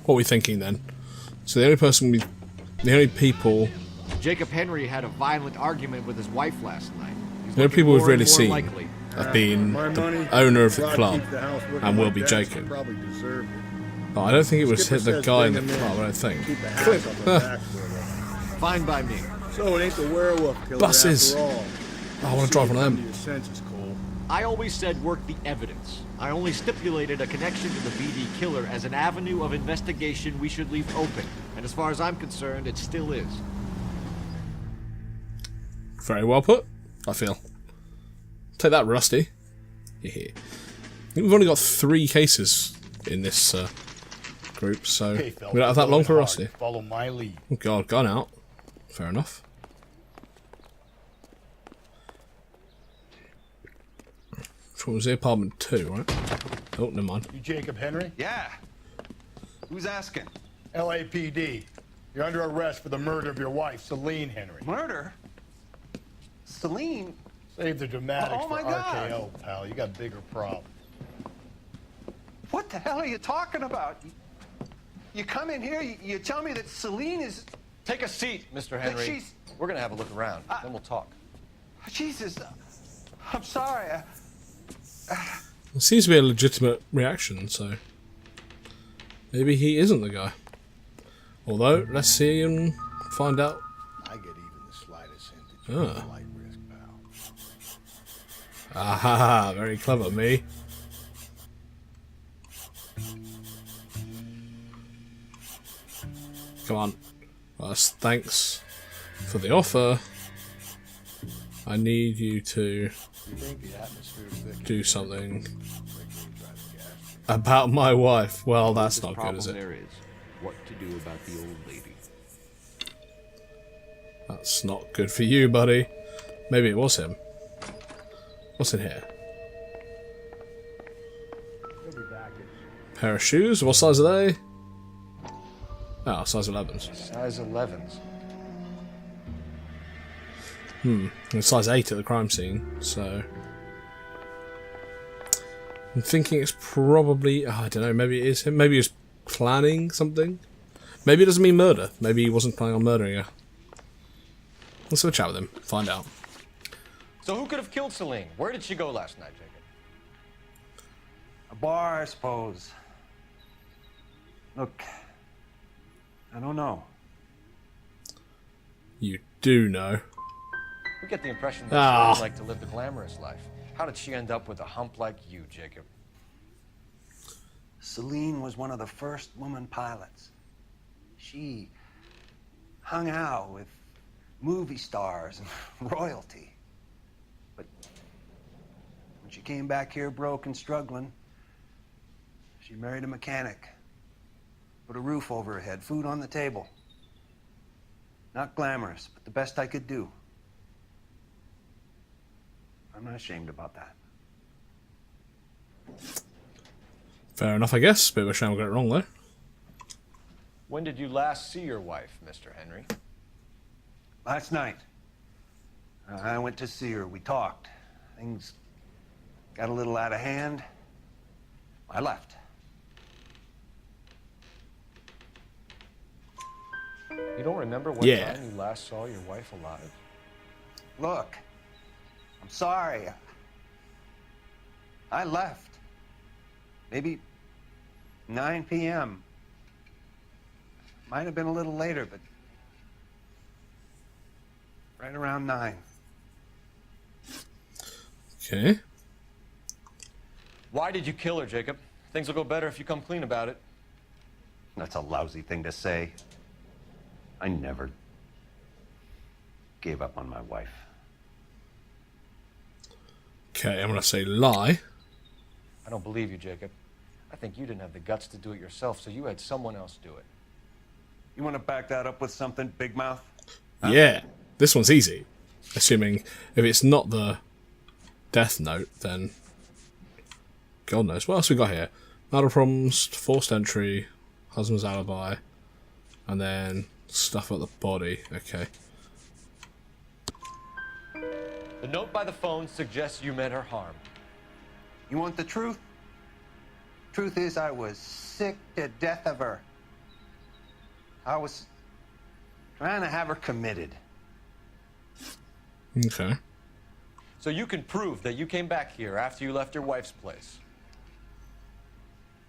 What are we thinking then? So the only people... Jacob Henry had a violent argument with his wife last night. The only people we've really seen likely. have been the owner of the club and will be Jacob. Oh, I don't think it was hit the guy in the club, I don't think. Fine by me. So it ain't the werewolf killer Buses. after all. Oh, I want to drive one of them. I always said work the evidence. I only stipulated a connection to the BD killer as an avenue of investigation we should leave open. And as far as I'm concerned, it still is. Very well put, I feel. Take that, Rusty. Yeah. I think we've only got 3 cases in this group, so we don't have that long for Rusty. Follow my lead. Oh god, gone out. Fair enough. Which one was the apartment 2, right? Oh, never mind. You Jacob Henry? Yeah. Who's asking? LAPD. You're under arrest for the murder of your wife, Celine Henry. Murder? Celine? Save the dramatics Oh, for my God. RKO, pal. You got bigger problems. What the hell are you talking about? You come in here, you tell me that Celine is... Take a seat, Mr. Henry. she's- We're gonna have a look around, then we'll talk. Jesus, I'm sorry. It seems to be a legitimate reaction, so maybe he isn't the guy. Although, let's see and find out. I get even the slightest hint that you're a light risk, pal. Ah, very clever, me. Come on. Well, thanks for the offer. I need you to do something about my wife. Well, that's not good, is it? There is what to do about the old lady. That's not good for you, buddy. Maybe it was him. What's in here? Pair of shoes. What size are they? Oh, size 11s. Size 11s. And size 8 at the crime scene, so... I'm thinking it's probably... Oh, I don't know, maybe it is him. Maybe he was planning something. Maybe it doesn't mean murder. Maybe he wasn't planning on murdering her. Let's have a chat with him. Find out. So who could have killed Celine? Where did she go last night, Jacob? A bar, I suppose. Look, I don't know. You do know. We get the impression that she liked to live the glamorous life. How did she end up with a hump like you, Jacob? Celine was one of the first woman pilots. She hung out with movie stars and royalty. But when she came back here broke and struggling, she married a mechanic. Put a roof over her head, food on the table. Not glamorous, but the best I could do. I'm not ashamed about that. Fair enough, I guess. Bit of a shame I got it wrong, though. When did you last see your wife, Mr. Henry? Last night, I went to see her. We talked. Things got a little out of hand. I left. You don't remember what Yeah. time you last saw your wife alive? Look, I'm sorry. I left. Maybe 9 p.m. Might have been a little later, but right around 9. Okay. Why did you kill her, Jacob? Things will go better if you come clean about it. That's a lousy thing to say. I never gave up on my wife. Okay, I'm going to say lie. I don't believe you, Jacob. I think you didn't have the guts to do it yourself, so you had someone else do it. You want to back that up with something, Big Mouth? Yeah. This one's easy. Assuming if it's not the death note, then... God knows. What else we got here? Marital problems, forced entry, husband's alibi, and then stuff at the body. Okay. The note by the phone suggests you meant her harm. You want the truth? Truth is, I was sick to death of her. I was trying to have her committed. Okay. So you can prove that you came back here after you left your wife's place.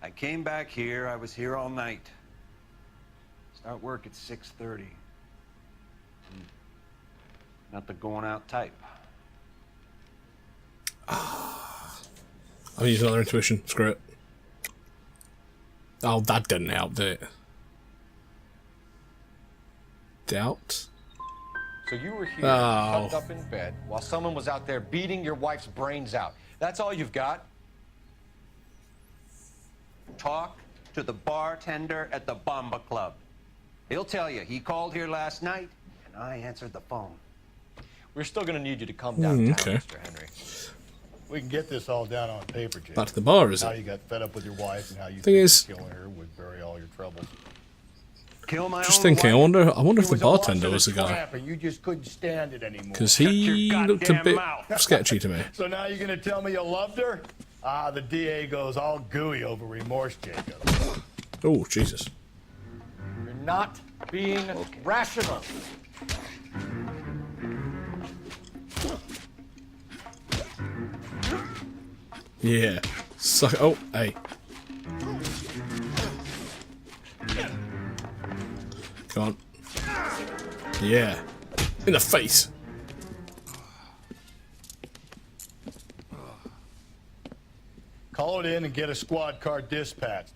I came back here. I was here all night. Start work at 6:30. Not the going out type. I'll use another intuition. Screw it. Oh, that didn't help, did it? Doubt? So you were here, tucked up in bed, while someone was out there beating your wife's brains out. That's all you've got? Talk to the bartender at the Bomba Club. He'll tell you he called here last night, and I answered the phone. We're still going to need you to come downtown, okay. Mr. Henry. We can get this all down on paper, Jim. Back to the bar, is How it? you got fed up with your wife and how you Thing is- think killing her would bury all your troubles. Kill my Just own thinking, I wife? wonder if It the was a bartender lust was the and a guy. trap, and you just couldn't stand it anymore. Because Shut he your looked a goddamn bit mouth. sketchy to me. So now you're gonna tell me you loved her? Ah, the DA goes all gooey over remorse, Jacob. Oh, Jesus. You're not being rational. Yeah. Suck. Oh, hey. Come on. Yeah. In the face. Call it in and get a squad car dispatched.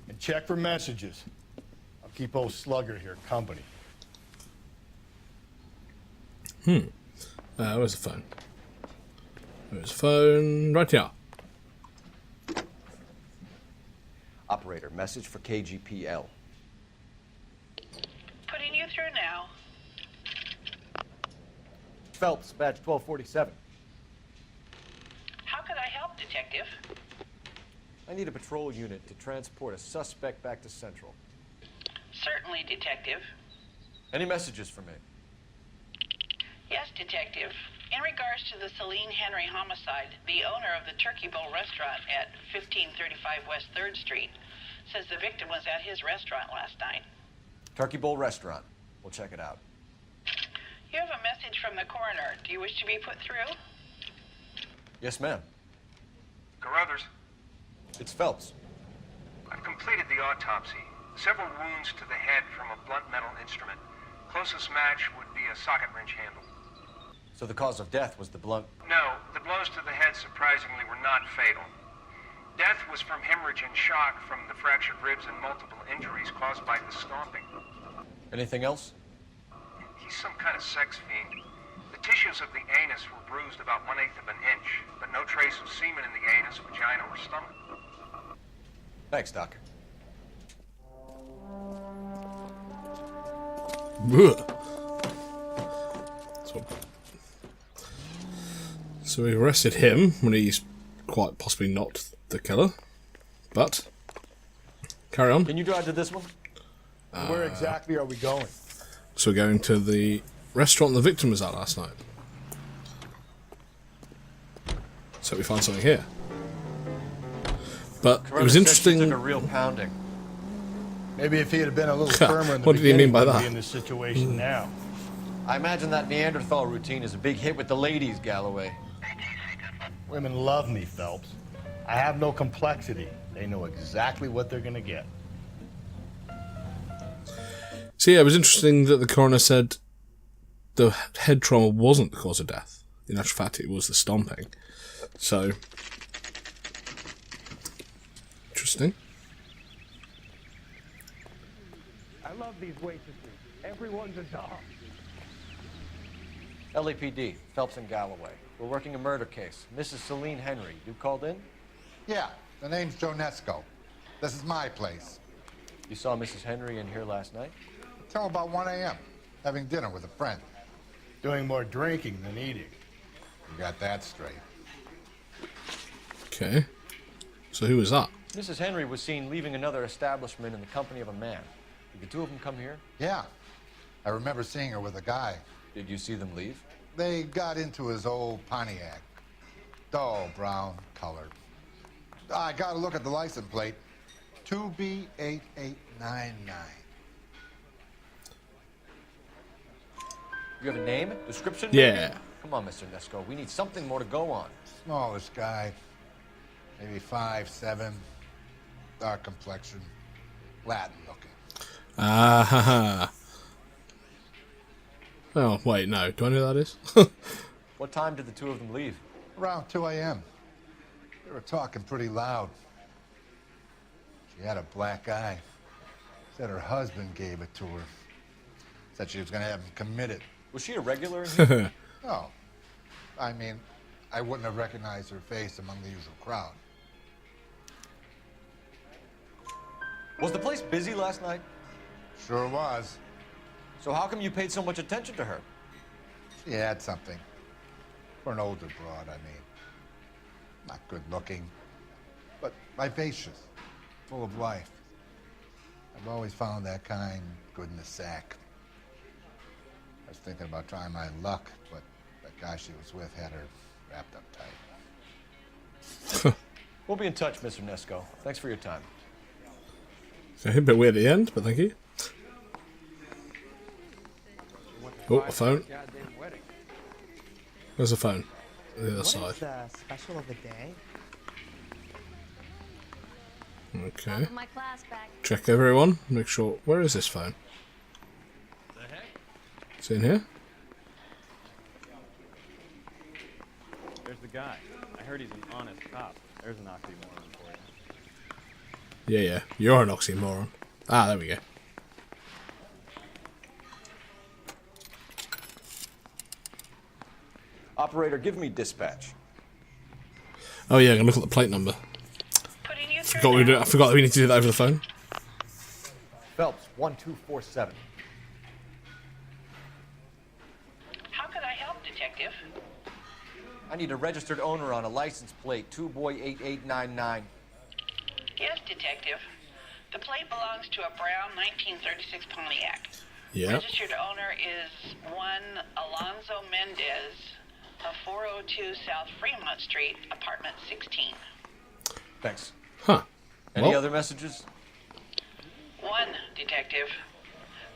And check for messages. I'll keep old Slugger here company. Where's the phone? Where's the phone? Right here. Operator, message for KGPL. Putting you through now. Phelps, badge 1247. How could I help, Detective? I need a patrol unit to transport a suspect back to Central. Certainly, Detective. Any messages for me? Yes, Detective. In regards to the Celine Henry homicide, the owner of the Turkey Bowl restaurant at 1535 West 3rd Street says the victim was at his restaurant last night. Turkey Bowl Restaurant. We'll check it out. You have a message from the coroner. Do you wish to be put through? Yes, ma'am. Carruthers, It's Phelps. I've completed the autopsy. Several wounds to the head from a blunt metal instrument. Closest match would be a socket wrench handle. So the cause of death was the blunt. No, the blows to the head surprisingly were not fatal. Death was from hemorrhage and shock from the fractured ribs and multiple injuries caused by the stomping. Anything else? He's some kind of sex fiend. The tissues of the anus were bruised about 1/8 of an inch, but no trace of semen in the anus, vagina, or stomach. Thanks, Doc. So we arrested him when he's quite possibly not the killer. But carry on. Can you drive to this one? Where exactly are we going? So we're going to the restaurant the victim was at last night. So we find something here. But it was interesting. Took a real pounding. Maybe if he had been a little firmer in the What did he beginning, mean by we'd that? be in this situation now. I imagine that Neanderthal routine is a big hit with the ladies, Galloway. Women love me, Phelps. I have no complexity. They know exactly what they're gonna get. So yeah, it was interesting that the coroner said the head trauma wasn't the cause of death. In actual fact, it was the stomping. So interesting. I love these waitresses. Everyone's a doll. LAPD, Phelps and Galloway. We're working a murder case. Mrs. Celine Henry, you called in? Yeah, the name's Jonesco. This is my place. You saw Mrs. Henry in here last night? Till about 1 a.m., having dinner with a friend. Doing more drinking than eating. You got that straight. Okay. So who was that? Mrs. Henry was seen leaving another establishment in the company of a man. Did the two of them come here? Yeah, I remember seeing her with a guy. Did you see them leave? They got into his old Pontiac. Dull brown color. I got to look at the license plate. 2B8899. You have a name? Description? Yeah. Come on, Mr. Nesco. We need something more to go on. Smallish guy. Maybe 5'7". Dark complexion. Latin looking. Ah, ha, ha. Oh, wait, no. Do I know who that is? What time did the two of them leave? Around 2 a.m. They were talking pretty loud. She had a black eye. Said her husband gave it to her. Said she was going to have him committed. Was she a regular in here? No. I mean, I wouldn't have recognized her face among the usual crowd. Was the place busy last night? Sure was. So how come you paid so much attention to her? She had something. For an older broad, I mean. Not good looking, but vivacious, full of life. I've always found that kind good in the sack. I was thinking about trying my luck, but that guy she was with had her wrapped up tight. We'll be in touch, Mr. Nesco. Thanks for your time. Okay, a bit weird at the end, but thank you. Oh, a phone. Where's the phone? On the other side. What is the special of the day? Okay. Check everyone. Make sure. Where is this phone? Is it in here? There's the guy. I heard he's an honest cop. There's an oxymoron for you. Yeah. You're an oxymoron. Ah, there we go. Operator, give me dispatch. Oh yeah, I'm gonna look at the plate number. I forgot that we need to do that over the phone. Phelps, 1247. How could I help, Detective? I need a registered owner on a license plate, 2boy8899. Yes, Detective. The plate belongs to a brown 1936 Pontiac. Yeah. Registered owner is one Alonzo Mendez of 402 South Fremont Street, apartment 16. Thanks. Huh. Any other messages? One, Detective.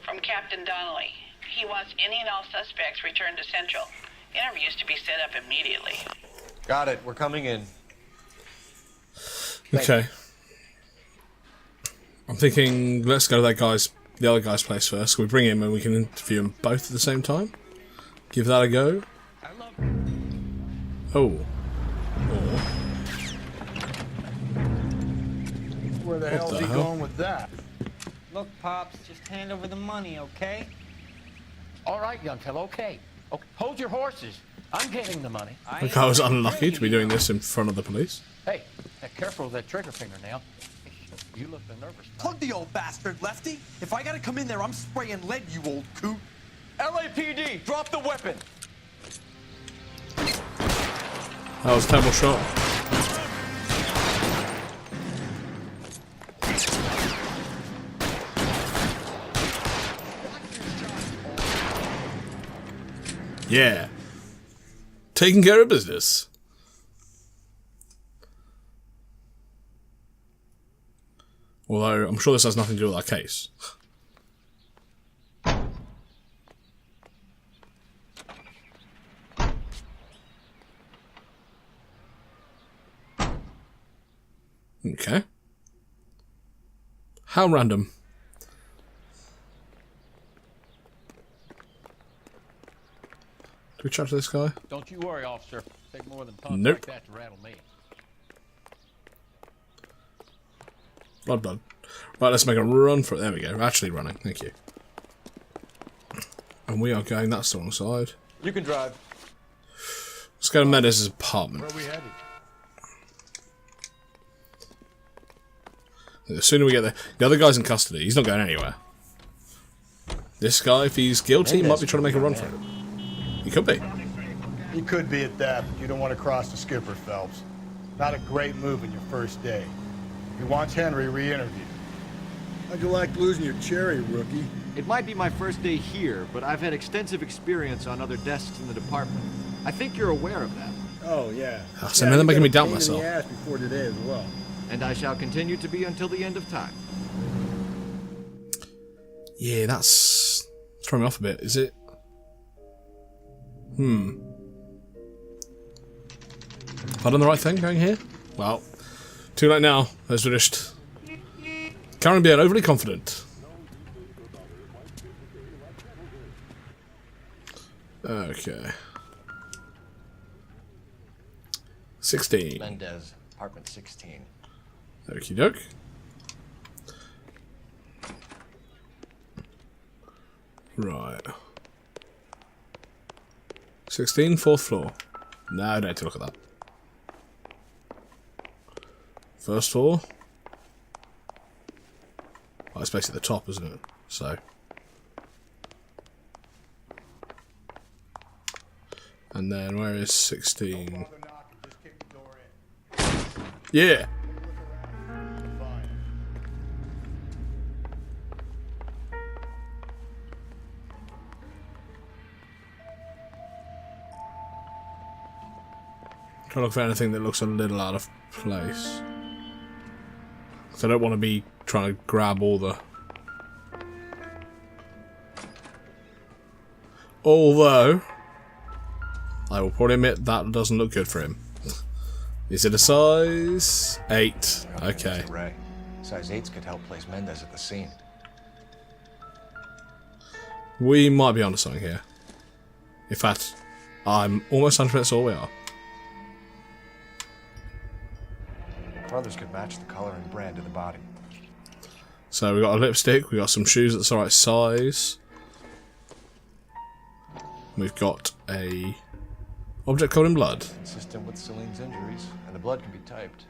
From Captain Donnelly. He wants any and all suspects returned to Central. Interviews to be set up immediately. Got it. We're coming in. Okay. I'm thinking let's go to the other guy's place first. We bring him and we can interview them both at the same time. Give that a go. Oh. Where the hell's he going with that? Look, Pops, just hand over the money, okay? All right, young fellow, okay. Hold your horses. I'm getting the money. Look, I was unlucky to be doing this in front of the police. Hey, careful with that trigger finger now. You look nervous. Plug the old bastard, Lefty. If I gotta come in there, I'm spraying lead, you old coot. LAPD, drop the weapon. That was a terrible shot. Yeah. Taking care of business. Although, I'm sure this has nothing to do with our case. Okay. How random. Do we chat to this guy? Don't you worry, officer. Take more than punch Nope. like that to rattle me. Blood. Right, let's make a run for it. There we go. We're actually running. Thank you. And we are going that wrong side. You can drive. Let's go to Mendez's apartment. Where are we headed? The sooner we get there. The other guy's in custody. He's not going anywhere. This guy, if he's guilty, might be trying to make a run for it. He could be. He could be at that, but you don't want to cross the skipper, Phelps. Not a great move in your first day. He wants Henry re-interviewed. How'd you like losing your cherry, rookie? It might be my first day here, but I've had extensive experience on other desks in the department. I think you're aware of that. Oh, yeah. So now they're making me doubt You got a pain in myself. the ass before today as well. And I shall continue to be until the end of time. Yeah, that's throwing me off a bit. Is it? Have I done the right thing going here? Well, too late now. As we're just Karen being overly confident. Okay. 16. Mendez, apartment 16. Okie doke. Right. 16, 4th floor. No, I don't need to look at that. First floor. Well, it's basically the top, isn't it? So. And then where is 16? Yeah. Trying to look for anything that looks a little out of place. So I don't want to be trying to grab all the... Although, I will probably admit that doesn't look good for him. Is it a size 8? Okay. Ray. Size 8s could help place Mendez at the scene. We might be onto something here. In fact, I'm almost 100% sure we are. Brothers could match the color and brand of the body. So we got a lipstick, we got some shoes that's the right size. We've got a object covered in blood. Consistent with Celine's injuries, and the blood can be typed.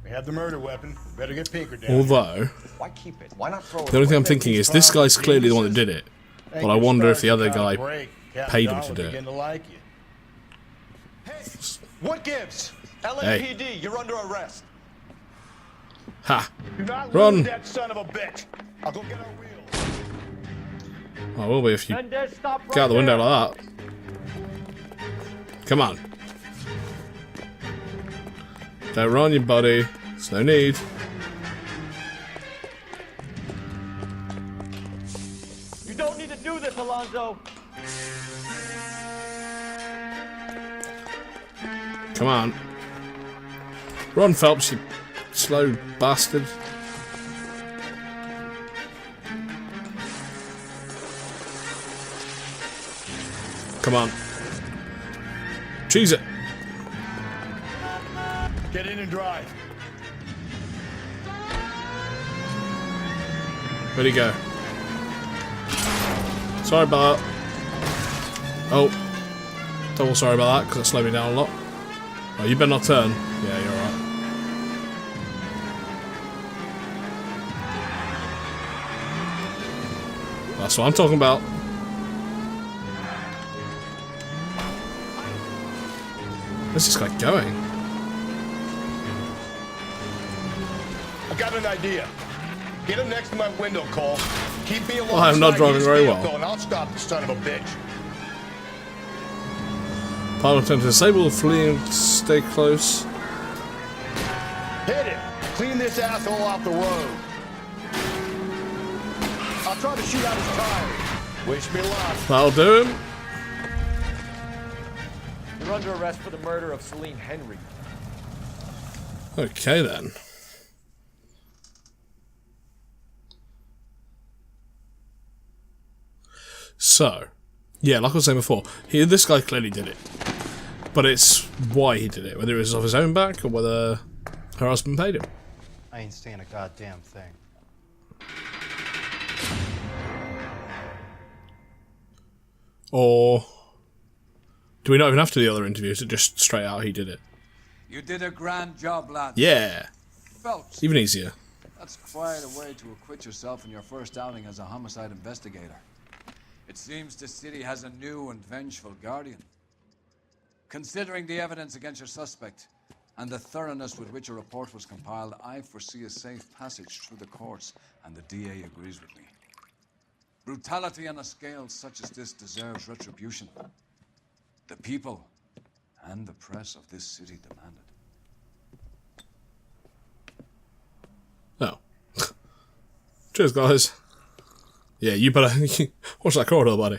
We have the murder weapon. We better get Pinker down. Although, why keep it? Why not throw it the only thing I'm away? thinking is this guy's clearly the one that did it. But I wonder if the other guy paid him to do it. What gives? LAPD, you're under arrest. Ha! Do not Run! lose that son of a bitch. I'll go get our wheels. I will be if you Mendez, stop get out the window like that. Come on. Don't run, you buddy. There's no need. You don't need to do this, Alonzo. Come on. Run, Phelps, you slow bastard. Come on. Cheese it. Get in and drive. Where'd he go? Sorry about that. Oh. Double sorry about that, because it slowed me down a lot. Oh, you better not turn. Yeah, you're alright. That's what I'm talking about. Where's this guy going? I got an idea. Get him next to my window, Cole. Keep me alongside I am not driving his very vehicle, well. and I'll stop the son of a bitch. Pilot attempt to disable, flee and stay close. Hit it. Clean this asshole off the road. I'll try to shoot out his tires. Wish me luck. That'll do him. You're under arrest for the murder of Celine Henry. Okay then. So, yeah, like I was saying before, this guy clearly did it. But it's why he did it, whether it was off his own back or whether her husband paid him. I ain't saying a goddamn thing. Or do we not even have to do the other interviews? It just straight out he did it. You did a grand job, lad. Yeah. Phelps. Even easier. That's quite a way to acquit yourself in your first outing as a homicide investigator. It seems the city has a new and vengeful guardian. Considering the evidence against your suspect and the thoroughness with which a report was compiled, I foresee a safe passage through the courts, and the DA agrees with me. Brutality on a scale such as this deserves retribution. The people and the press of this city demand it. Oh. Cheers, guys. Yeah, you better watch that corridor, buddy.